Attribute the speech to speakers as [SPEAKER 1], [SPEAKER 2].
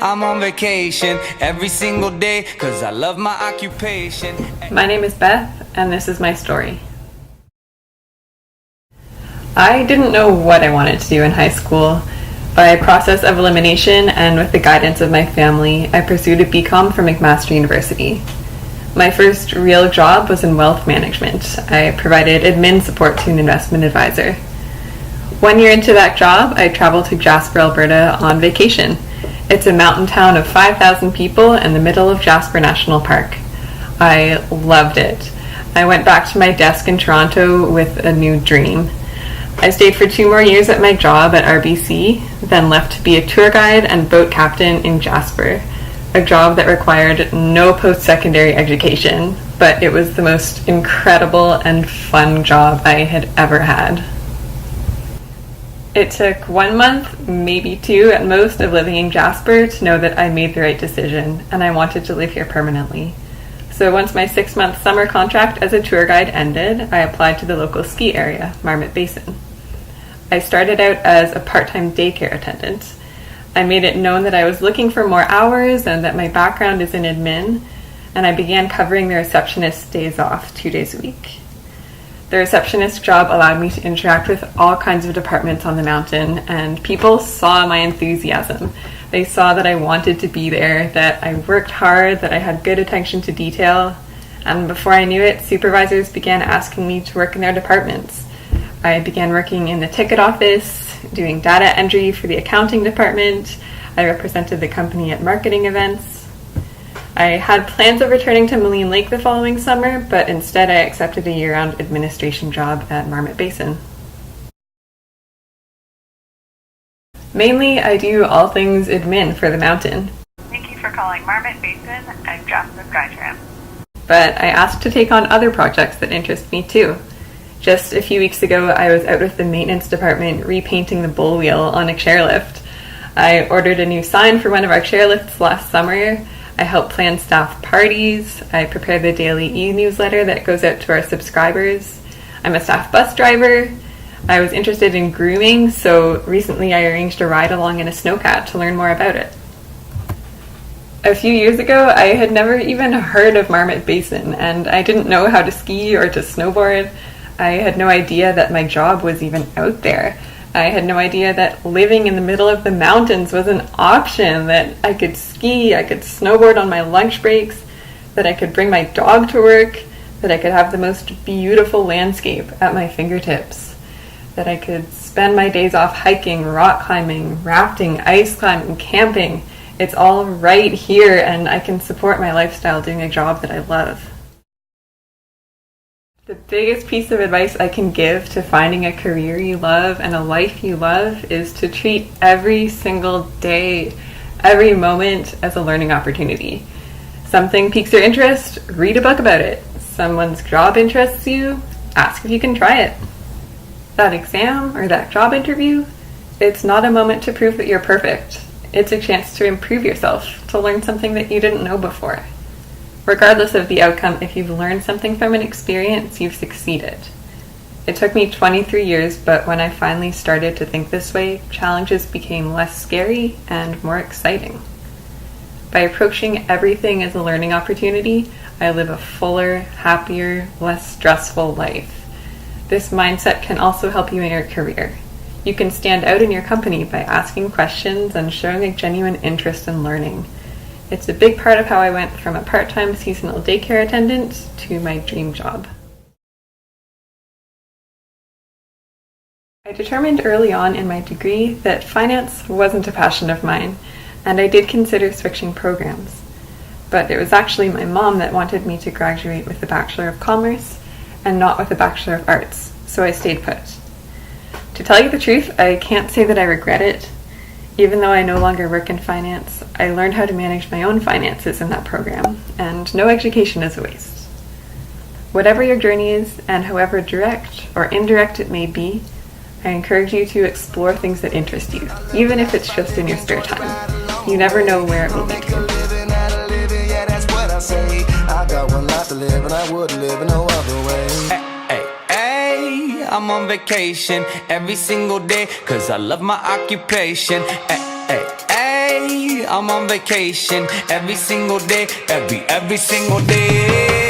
[SPEAKER 1] I'm on vacation every single day, cause I love my occupation.
[SPEAKER 2] My name is Beth, and this is my story. I didn't know what I wanted to do in high school. By process of elimination and with the guidance of my family, I pursued a BCom from McMaster University. My first real job was in wealth management. I provided admin support to an investment advisor. 1 year into that job, I traveled to Jasper, Alberta on vacation. It's a mountain town of 5,000 people in the middle of Jasper National Park. I loved it. I went back to my desk in Toronto with a new dream. I stayed for 2 more years at my job at RBC, then left to be a tour guide and boat captain in Jasper, a job that required no post-secondary education, but it was the most incredible and fun job I had ever had. It took 1 month, maybe 2 at most, of living in Jasper to know that I made the right decision and I wanted to live here permanently. So once my 6-month summer contract as a tour guide ended, I applied to the local ski area, Marmot Basin. I started out as a part-time daycare attendant. I made it known that I was looking for more hours and that my background is in admin, and I began covering the receptionist's days off 2 days a week. The receptionist job allowed me to interact with all kinds of departments on the mountain, and people saw my enthusiasm. They saw that I wanted to be there, that I worked hard, that I had good attention to detail, and before I knew it, supervisors began asking me to work in their departments. I began working in the ticket office, doing data entry for the accounting department. I represented the company at marketing events. I had plans of returning to Moline Lake the following summer, but instead I accepted a year-round administration job at Marmot Basin. Mainly, I do all things admin for the mountain.
[SPEAKER 3] Thank you for calling Marmot Basin and Jasper SkyTram.
[SPEAKER 2] But I asked to take on other projects that interest me too. Just a few weeks ago, I was out with the maintenance department repainting the bull wheel on a chairlift. I ordered a new sign for one of our chairlifts last summer. I helped plan staff parties. I prepare the daily e-newsletter that goes out to our subscribers. I'm a staff bus driver. I was interested in grooming, so recently I arranged a ride along in a snowcat to learn more about it. A few years ago, I had never even heard of Marmot Basin, and I didn't know how to ski or to snowboard. I had no idea that my job was even out there. I had no idea that living in the middle of the mountains was an option, that I could ski, I could snowboard on my lunch breaks, that I could bring my dog to work, that I could have the most beautiful landscape at my fingertips, that I could spend my days off hiking, rock climbing, rafting, ice climbing, camping. It's all right here, and I can support my lifestyle doing a job that I love. The biggest piece of advice I can give to finding a career you love and a life you love is to treat every single day, every moment as a learning opportunity. Something piques your interest, read a book about it. Someone's job interests you, ask if you can try it. That exam or that job interview, it's not a moment to prove that you're perfect. It's a chance to improve yourself, to learn something that you didn't know before. Regardless of the outcome, if you've learned something from an experience, you've succeeded. It took me 23 years, but when I finally started to think this way, challenges became less scary and more exciting. By approaching everything as a learning opportunity, I live a fuller, happier, less stressful life. This mindset can also help you in your career. You can stand out in your company by asking questions and showing a genuine interest in learning. It's a big part of how I went from a part-time seasonal daycare attendant to my dream job. I determined early on in my degree that finance wasn't a passion of mine, and I did consider switching programs. But it was actually my mom that wanted me to graduate with a Bachelor of Commerce and not with a Bachelor of Arts, so I stayed put. To tell you the truth, I can't say that I regret it. Even though I no longer work in finance, I learned how to manage my own finances in that program, and no education is a waste. Whatever your journey is, and however direct or indirect it may be, I encourage you to explore things that interest you, even if it's just in your spare time. You never know where it will lead you.
[SPEAKER 1] I'm on vacation every single day, cause I love my occupation. Ay, ay, ay. I'm on vacation every single day, every single day.